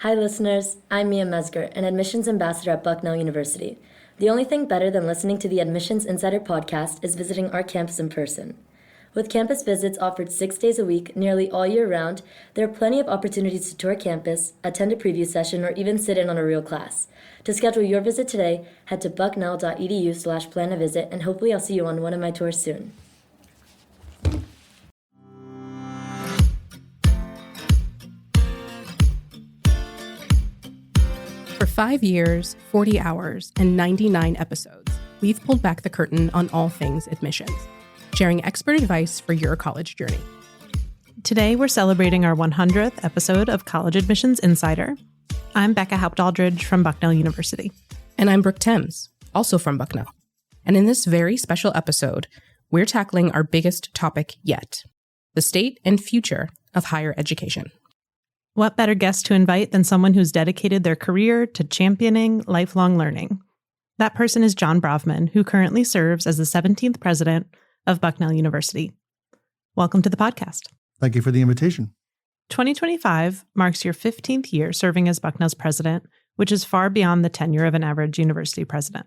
Hi listeners, I'm Mia Mesger, an admissions ambassador at Bucknell University. The only thing better than listening to the Admissions Insider podcast is visiting our campus in person. With campus visits offered 6 days a week, nearly all year round, there are plenty of opportunities to tour campus, attend a preview session, or even sit in on a real class. To schedule your visit today, head to bucknell.edu/plan-a-visit, and hopefully I'll see you on one of my tours soon. For 5 years, 40 hours, and 99 episodes, we've pulled back the curtain on all things admissions, sharing expert advice for your college journey. Today, we're celebrating our 100th episode of College Admissions Insider. I'm Becca Haupt-Aldridge from Bucknell University. And I'm Brooke Thames, also from Bucknell. And in this very special episode, we're tackling our biggest topic yet, the state and future of higher education. What better guest to invite than someone who's dedicated their career to championing lifelong learning? That person is John Bravman, who currently serves as the 17th president of Bucknell University. Welcome to the podcast. Thank you for the invitation. 2025 marks your 15th year serving as Bucknell's president, which is far beyond the tenure of an average university president.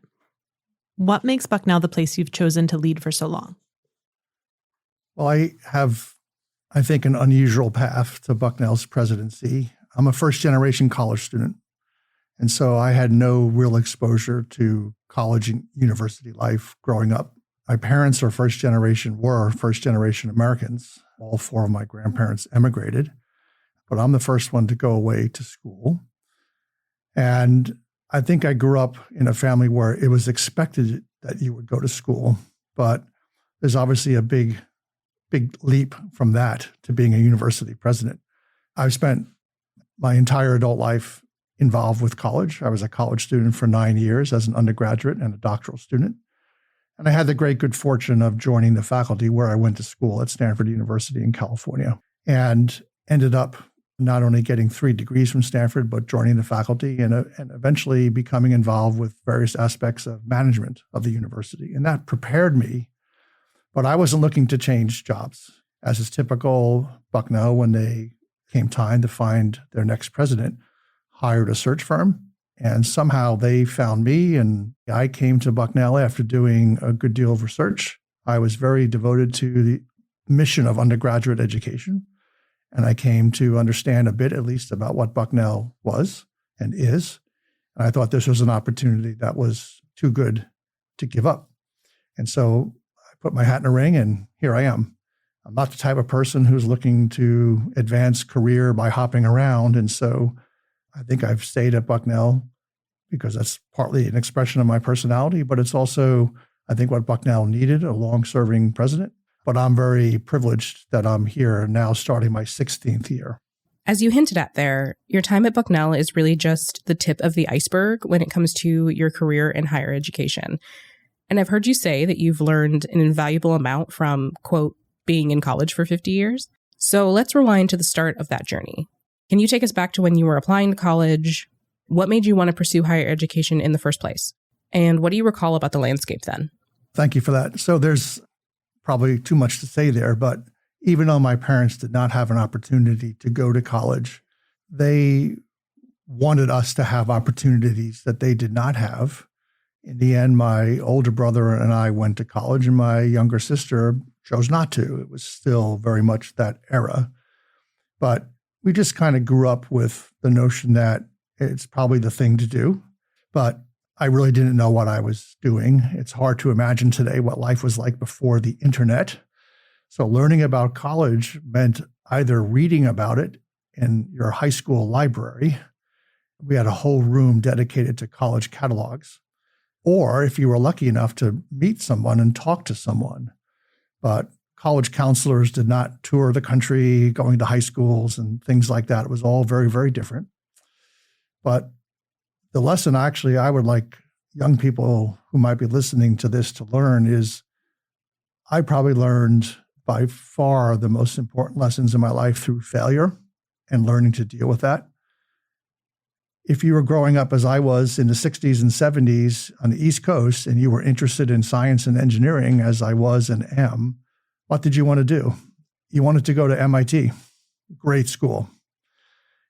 What makes Bucknell the place you've chosen to lead for so long? Well, I have, I think, an unusual path to Bucknell's presidency. I'm a first-generation college student, and so I had no real exposure to college and university life growing up. My parents were first-generation Americans. All four of my grandparents emigrated, but I'm the first one to go away to school. And I think I grew up in a family where it was expected that you would go to school, but there's obviously a big leap from that to being a university president. I've spent my entire adult life involved with college. I was a college student for 9 years as an undergraduate and a doctoral student. And I had the great good fortune of joining the faculty where I went to school at Stanford University in California, and ended up not only getting 3 degrees from Stanford, but joining the faculty and eventually becoming involved with various aspects of management of the university. And that prepared me. But I wasn't looking to change jobs. As is typical, Bucknell, when they came time to find their next president, hired a search firm. And somehow they found me, and I came to Bucknell after doing a good deal of research. I was very devoted to the mission of undergraduate education. And I came to understand a bit, at least, about what Bucknell was and is. And I thought this was an opportunity that was too good to give up. And so put my hat in a ring, and here I am. I'm not the type of person who's looking to advance career by hopping around. And so I think I've stayed at Bucknell because that's partly an expression of my personality, but it's also, I think, what Bucknell needed, a long-serving president. But I'm very privileged that I'm here now starting my 16th year. As you hinted at there, your time at Bucknell is really just the tip of the iceberg when it comes to your career in higher education. And I've heard you say that you've learned an invaluable amount from, quote, being in college for 50 years. So let's rewind to the start of that journey. Can you take us back to when you were applying to college? What made you want to pursue higher education in the first place? And what do you recall about the landscape then? Thank you for that. So there's probably too much to say there, but even though my parents did not have an opportunity to go to college, they wanted us to have opportunities that they did not have. In the end, my older brother and I went to college, and my younger sister chose not to. It was still very much that era. But we just kind of grew up with the notion that it's probably the thing to do. But I really didn't know what I was doing. It's hard to imagine today what life was like before the internet. So learning about college meant either reading about it in your high school library. We had a whole room dedicated to college catalogs. Or if you were lucky enough to meet someone and talk to someone. But college counselors did not tour the country, going to high schools and things like that. It was all very, very different. But the lesson actually I would like young people who might be listening to this to learn is I probably learned by far the most important lessons in my life through failure and learning to deal with that. If you were growing up as I was in the 60s and 70s on the East Coast and you were interested in science and engineering as I was and am, what did you want to do? You wanted to go to MIT, great school.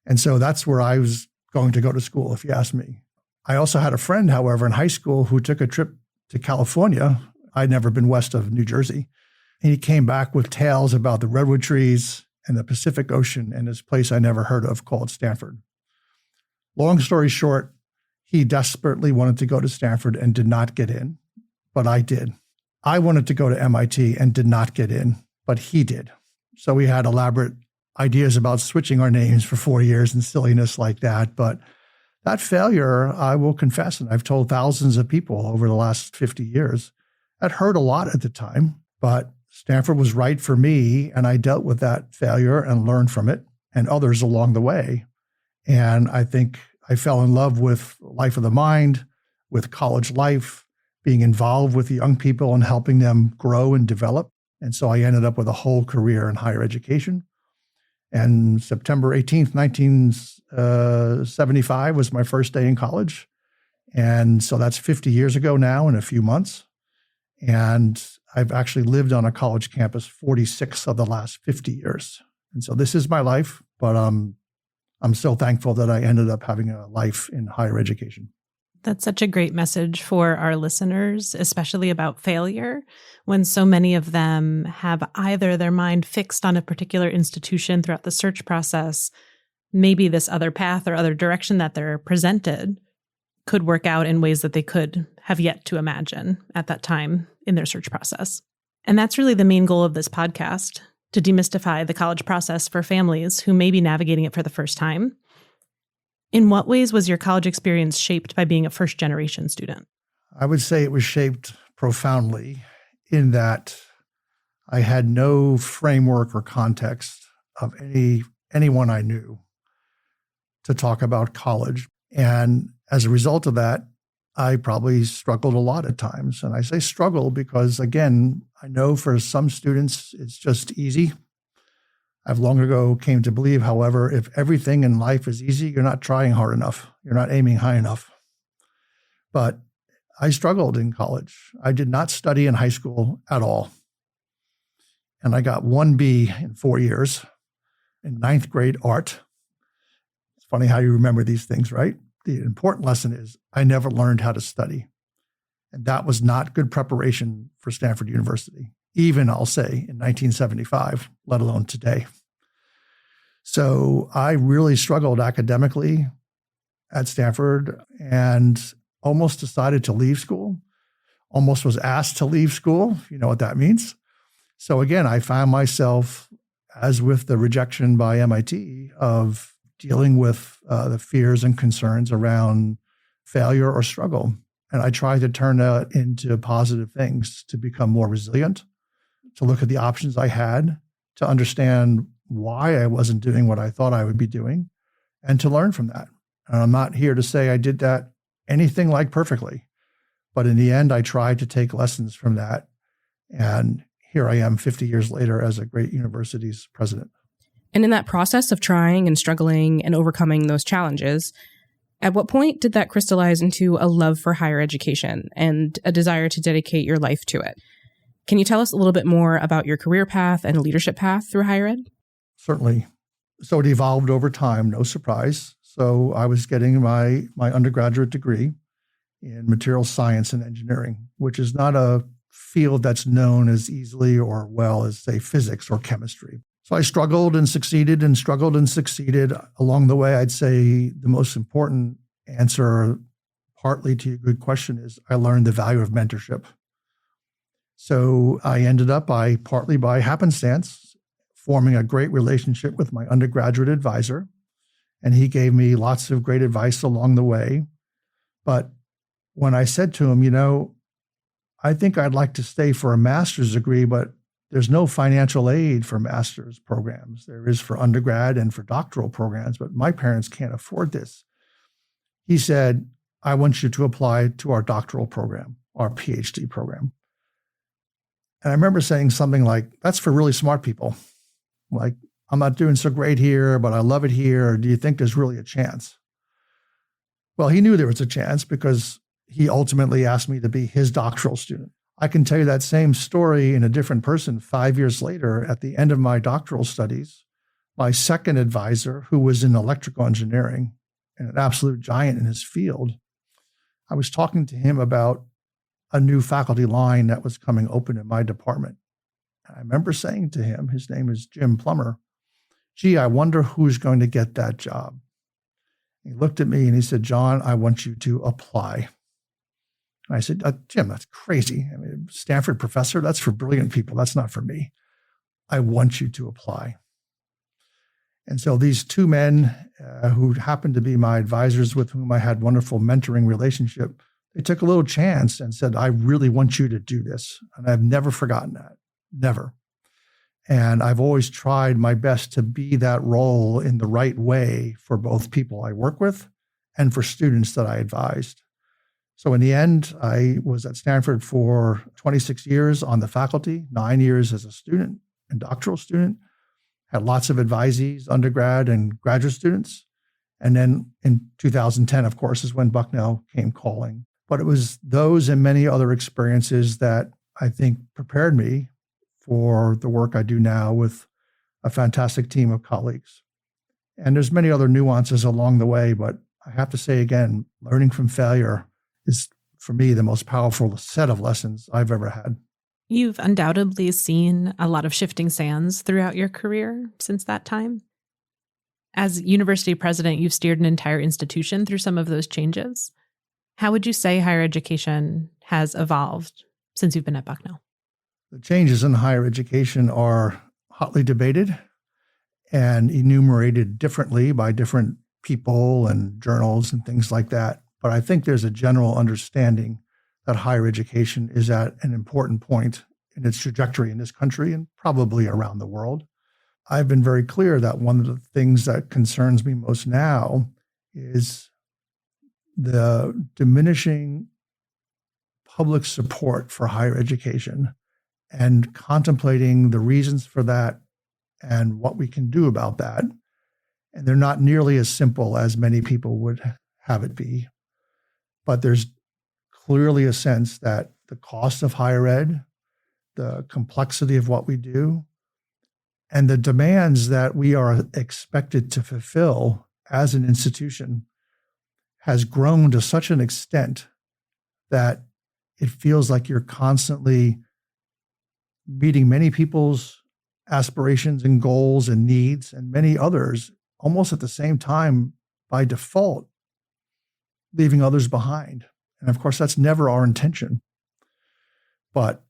And so that's where I was going to go to school, if you ask me. I also had a friend, however, in high school who took a trip to California. I'd never been west of New Jersey. And he came back with tales about the redwood trees and the Pacific Ocean and this place I never heard of called Stanford. Long story short, he desperately wanted to go to Stanford and did not get in, but I did. I wanted to go to MIT and did not get in, but he did. So we had elaborate ideas about switching our names for 4 years and silliness like that. But that failure, I will confess, and I've told thousands of people over the last 50 years, that hurt a lot at the time, but Stanford was right for me, and I dealt with that failure and learned from it and others along the way. And I think I fell in love with life of the mind, with college life, being involved with the young people and helping them grow and develop. And so I ended up with a whole career in higher education. And September 18th, 1975 was my first day in college. And so that's 50 years ago now in a few months. And I've actually lived on a college campus 46 of the last 50 years. And so this is my life, but I'm so thankful that I ended up having a life in higher education. That's such a great message for our listeners, especially about failure, when so many of them have either their mind fixed on a particular institution throughout the search process, maybe this other path or other direction that they're presented could work out in ways that they could have yet to imagine at that time in their search process. And that's really the main goal of this podcast, to demystify the college process for families who may be navigating it for the first time. In what ways was your college experience shaped by being a first-generation student? I would say it was shaped profoundly in that I had no framework or context of anyone I knew to talk about college. And as a result of that, I probably struggled a lot at times. And I say struggle because, again, I know for some students, it's just easy. I've long ago came to believe, however, if everything in life is easy, you're not trying hard enough. You're not aiming high enough. But I struggled in college. I did not study in high school at all. And I got 1 B in 4 years in 9th grade art. It's funny how you remember these things, right? The important lesson is I never learned how to study. And that was not good preparation for Stanford University, even, I'll say, in 1975, let alone today. So I really struggled academically at Stanford and almost decided to leave school, almost was asked to leave school, if you know what that means. So again, I found myself, as with the rejection by MIT, of dealing with the fears and concerns around failure or struggle. And I tried to turn that into positive things, to become more resilient, to look at the options I had, to understand why I wasn't doing what I thought I would be doing, and to learn from that. And I'm not here to say I did that anything like perfectly, but in the end, I tried to take lessons from that. And here I am 50 years later as a great university's president. And in that process of trying and struggling and overcoming those challenges, at what point did that crystallize into a love for higher education and a desire to dedicate your life to it? Can you tell us a little bit more about your career path and leadership path through higher ed? Certainly. So it evolved over time, no surprise. So I was getting my undergraduate degree in materials science and engineering, which is not a field that's known as easily or well as, say, physics or chemistry. So I struggled and succeeded and struggled and succeeded. Along the way, I'd say the most important answer, partly to your good question, is I learned the value of mentorship. So I ended up, partly by happenstance, forming a great relationship with my undergraduate advisor. And he gave me lots of great advice along the way. But when I said to him, I think I'd like to stay for a master's degree, but there's no financial aid for master's programs. There is for undergrad and for doctoral programs, but my parents can't afford this. He said, I want you to apply to our doctoral program, our PhD program. And I remember saying something like, that's for really smart people. Like, I'm not doing so great here, but I love it here. Do you think there's really a chance? Well, he knew there was a chance because he ultimately asked me to be his doctoral student. I can tell you that same story in a different person 5 years later. At the end of my doctoral studies, my second advisor, who was in electrical engineering and an absolute giant in his field. I was talking to him about a new faculty line that was coming open in my department. I remember saying to him, his name is Jim Plummer, gee, I wonder who's going to get that job. He looked at me and he said, John, I want you to apply. And I said, Jim, that's crazy. I mean, Stanford professor, that's for brilliant people. That's not for me. I want you to apply. And so these two men who happened to be my advisors with whom I had wonderful mentoring relationship, they took a little chance and said, I really want you to do this. And I've never forgotten that, never. And I've always tried my best to be that role in the right way for both people I work with and for students that I advised. So in the end, I was at Stanford for 26 years on the faculty, 9 years as a student and doctoral student, had lots of advisees, undergrad and graduate students. And then in 2010, of course, is when Bucknell came calling. But it was those and many other experiences that I think prepared me for the work I do now with a fantastic team of colleagues. And there's many other nuances along the way, but I have to say again, learning from failure is, for me, the most powerful set of lessons I've ever had. You've undoubtedly seen a lot of shifting sands throughout your career since that time. As university president, you've steered an entire institution through some of those changes. How would you say higher education has evolved since you've been at Bucknell? The changes in higher education are hotly debated and enumerated differently by different people and journals and things like that. But I think there's a general understanding that higher education is at an important point in its trajectory in this country and probably around the world. I've been very clear that one of the things that concerns me most now is the diminishing public support for higher education and contemplating the reasons for that and what we can do about that. And they're not nearly as simple as many people would have it be. But there's clearly a sense that the cost of higher ed, the complexity of what we do, and the demands that we are expected to fulfill as an institution has grown to such an extent that it feels like you're constantly meeting many people's aspirations and goals and needs, and many others almost at the same time by default, leaving others behind. And of course, that's never our intention. But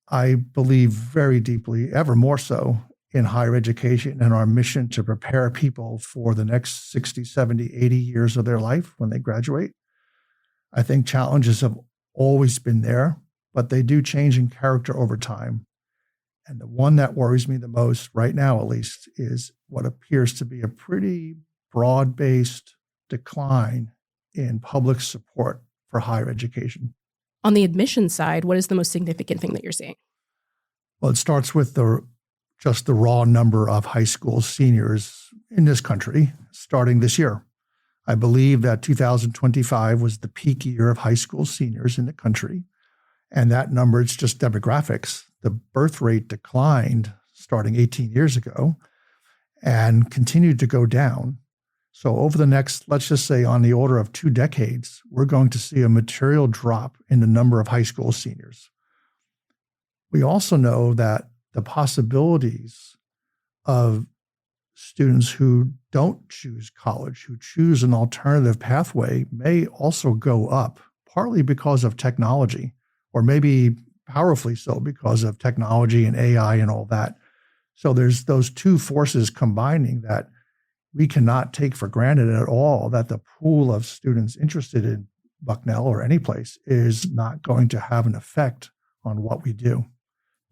I believe very deeply, ever more so, in higher education and our mission to prepare people for the next 60, 70, 80 years of their life when they graduate. I think challenges have always been there, but they do change in character over time. And the one that worries me the most, right now at least, is what appears to be a pretty broad-based decline in public support for higher education. On the admissions side, what is the most significant thing that you're seeing? Well, it starts with just the raw number of high school seniors in this country starting this year. I believe that 2025 was the peak year of high school seniors in the country. And that number, it's just demographics. The birth rate declined starting 18 years ago and continued to go down. So over the next, let's just say on the order of 2 decades, we're going to see a material drop in the number of high school seniors. We also know that the possibilities of students who don't choose college, who choose an alternative pathway, may also go up, partly because of technology, or maybe powerfully so because of technology and AI and all that. So there's those two forces combining that we cannot take for granted at all, that the pool of students interested in Bucknell or any place is not going to have an effect on what we do.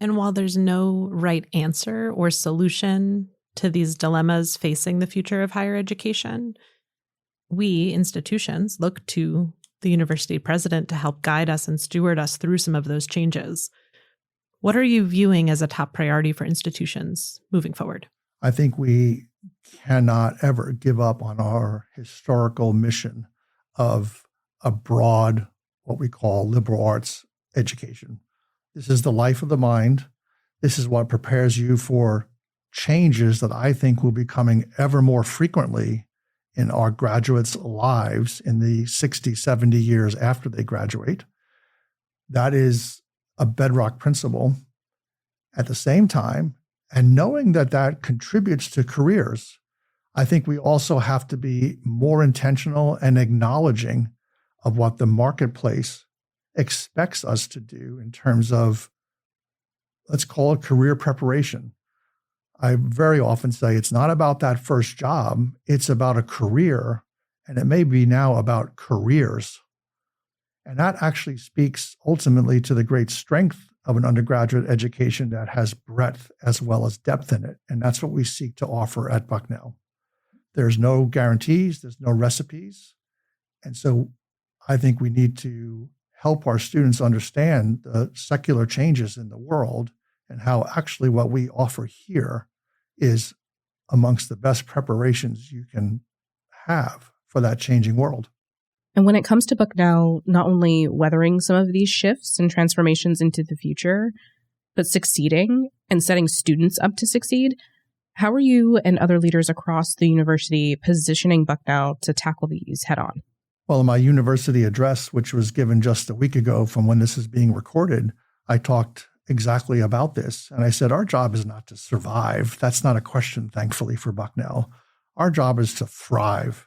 And while there's no right answer or solution to these dilemmas facing the future of higher education, we institutions look to the university president to help guide us and steward us through some of those changes. What are you viewing as a top priority for institutions moving forward? I think we cannot ever give up on our historical mission of a broad, what we call liberal arts education. This is the life of the mind. This is what prepares you for changes that I think will be coming ever more frequently in our graduates' lives in the 60, 70 years after they graduate. That is a bedrock principle. At the same time, and knowing that that contributes to careers, I think we also have to be more intentional and acknowledging of what the marketplace expects us to do in terms of, let's call it career preparation. I very often say it's not about that first job, it's about a career, and it may be now about careers. And that actually speaks ultimately to the great strength of an undergraduate education that has breadth as well as depth in it. And that's what we seek to offer at Bucknell. There's no guarantees, there's no recipes. And so I think we need to help our students understand the secular changes in the world and how actually what we offer here is amongst the best preparations you can have for that changing world. And when it comes to Bucknell, not only weathering some of these shifts and transformations into the future, but succeeding and setting students up to succeed, how are you and other leaders across the university positioning Bucknell to tackle these head on? Well, in my university address, which was given just a week ago from when this is being recorded, I talked exactly about this. And I said, our job is not to survive. That's not a question, thankfully, for Bucknell. Our job is to thrive.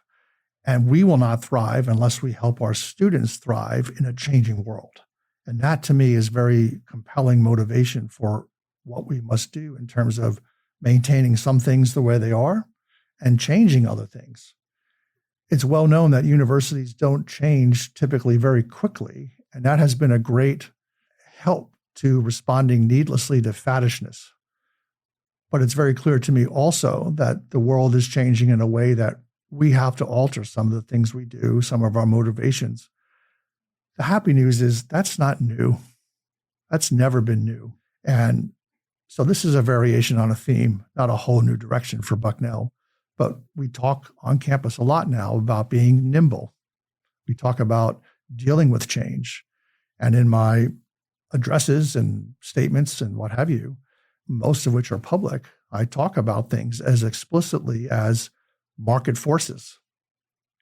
And we will not thrive unless we help our students thrive in a changing world. And that, to me, is very compelling motivation for what we must do in terms of maintaining some things the way they are and changing other things. It's well known that universities don't change typically very quickly, and that has been a great help to responding needlessly to faddishness. But it's very clear to me also that the world is changing in a way that we have to alter some of the things we do, some of our motivations. The happy news is that's not new. That's never been new. And so this is a variation on a theme, not a whole new direction for Bucknell. But we talk on campus a lot now about being nimble. We talk about dealing with change. And in my addresses and statements and what have you, most of which are public, I talk about things as explicitly as market forces.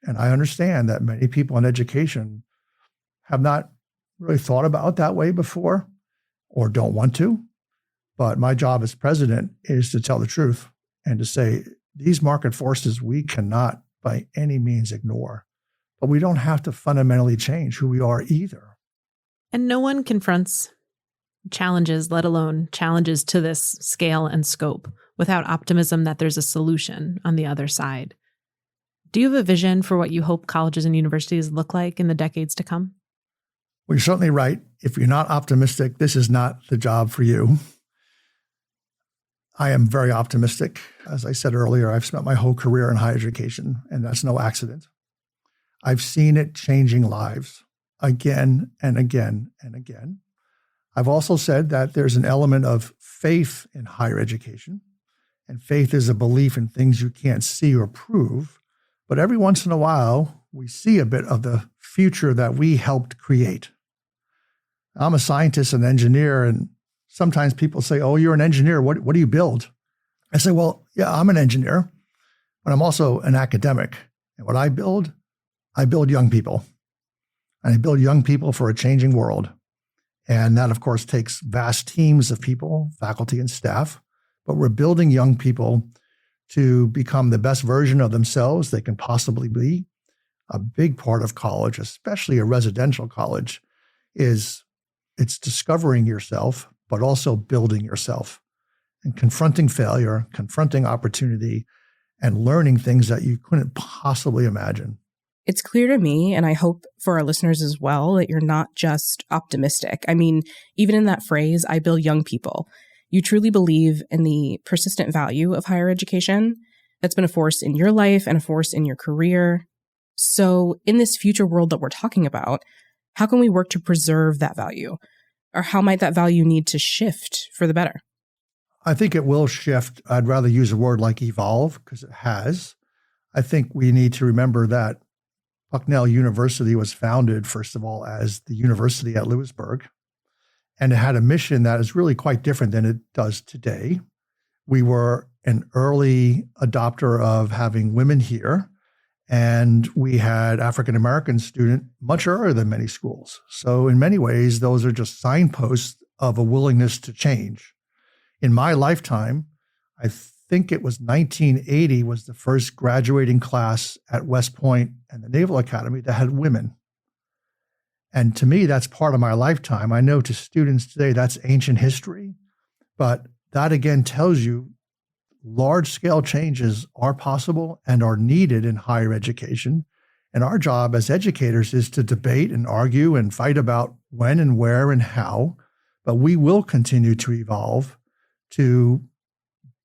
And I understand that many people in education have not really thought about it that way before or don't want to. But my job as president is to tell the truth and to say, these market forces we cannot by any means ignore. But we don't have to fundamentally change who we are either. And no one confronts challenges, let alone challenges to this scale and scope, without optimism that there's a solution on the other side. Do you have a vision for what you hope colleges and universities look like in the decades to come? Well, you're certainly right. If you're not optimistic, this is not the job for you. I am very optimistic. As I said earlier, I've spent my whole career in higher education, and that's no accident. I've seen it changing lives again and again and again. I've also said that there's an element of faith in higher education, and faith is a belief in things you can't see or prove. But every once in a while, we see a bit of the future that we helped create. I'm a scientist and engineer, and sometimes people say, oh, you're an engineer. What do you build? I say, well, yeah, I'm an engineer, but I'm also an academic. And what I build young people. And I build young people for a changing world. And that, of course, takes vast teams of people, faculty and staff. But we're building young people to become the best version of themselves they can possibly be. A big part of college, especially a residential college, is it's discovering yourself, but also building yourself and confronting failure, confronting opportunity, and learning things that you couldn't possibly imagine. It's clear to me, and I hope for our listeners as well, that you're not just optimistic. I mean, even in that phrase, I build young people, you truly believe in the persistent value of higher education. That's been a force in your life and a force in your career. So in this future world that we're talking about, how can we work to preserve that value? Or how might that value need to shift for the better? I think it will shift. I'd rather use a word like evolve, because it has. I think we need to remember that Bucknell University was founded, first of all, as the university at Lewisburg, and it had a mission that is really quite different than it does today. We were an early adopter of having women here, And we had African-American student much earlier than many schools. So in many ways, those are just signposts of a willingness to change. In my lifetime, I think it was 1980 was the first graduating class at West Point and the Naval Academy that had women. And to me, that's part of my lifetime. I know to students today, that's ancient history, but that again tells you large-scale changes are possible and are needed in higher education. And our job as educators is to debate and argue and fight about when and where and how, but we will continue to evolve to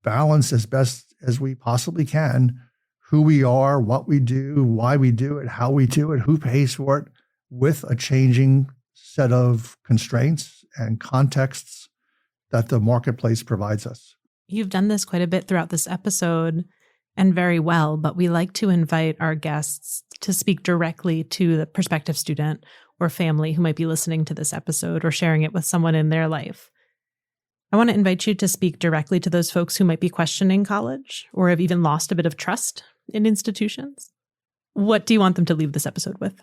balance as best as we possibly can who we are, what we do, why we do it, how we do it, who pays for it, with a changing set of constraints and contexts that the marketplace provides us. You've done this quite a bit throughout this episode, and very well, but we like to invite our guests to speak directly to the prospective student or family who might be listening to this episode or sharing it with someone in their life. I want to invite you to speak directly to those folks who might be questioning college or have even lost a bit of trust in institutions. What do you want them to leave this episode with?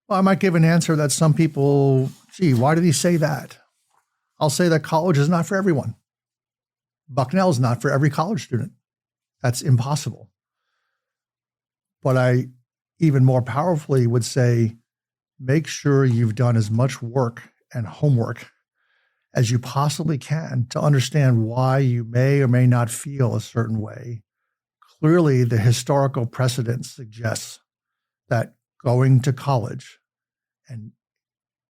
Well, I might give an answer that some people, gee, why did he say that? I'll say that college is not for everyone. Bucknell is not for every college student. That's impossible. But I even more powerfully would say, make sure you've done as much work and homework as you possibly can to understand why you may or may not feel a certain way. Clearly, the historical precedent suggests that going to college and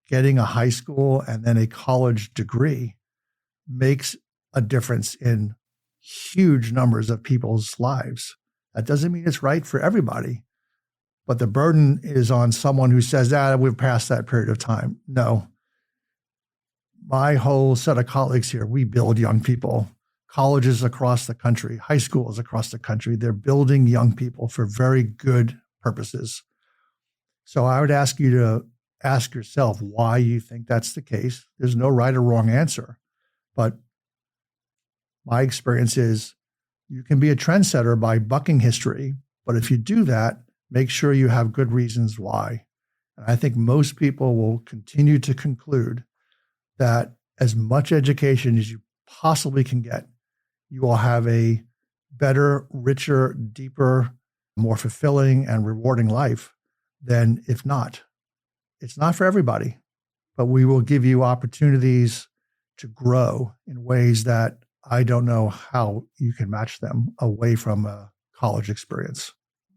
getting a high school and then a college degree makes a difference in huge numbers of people's lives. That doesn't mean it's right for everybody, but the burden is on someone who says, we've passed that period of time. No. My whole set of colleagues here, we build young people. Colleges across the country, high schools across the country, they're building young people for very good purposes. So I would ask you to ask yourself why you think that's the case. There's no right or wrong answer, but my experience is you can be a trendsetter by bucking history, but if you do that, make sure you have good reasons why. And I think most people will continue to conclude that as much education as you possibly can get, you will have a better, richer, deeper, more fulfilling and rewarding life than if not. It's not for everybody, but we will give you opportunities to grow in ways that I don't know how you can match them away from a college experience.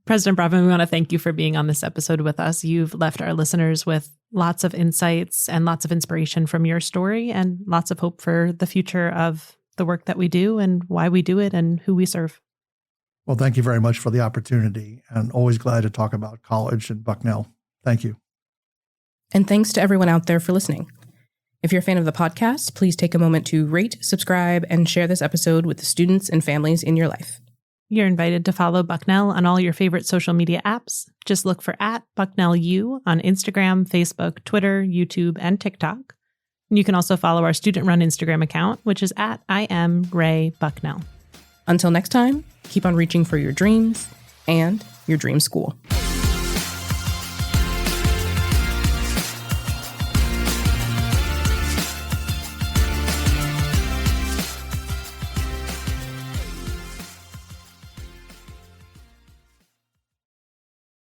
President Bravman, we want to thank you for being on this episode with us. You've left our listeners with lots of insights and lots of inspiration from your story and lots of hope for the future of the work that we do and why we do it and who we serve. Well, thank you very much for the opportunity, and always glad to talk about college and Bucknell. Thank you. And thanks to everyone out there for listening. If you're a fan of the podcast, please take a moment to rate, subscribe, and share this episode with the students and families in your life. You're invited to follow Bucknell on all your favorite social media apps. Just look for @BucknellU on Instagram, Facebook, Twitter, YouTube, and TikTok. And you can also follow our student-run Instagram account, which is @IamRayBucknell. Until next time, keep on reaching for your dreams and your dream school.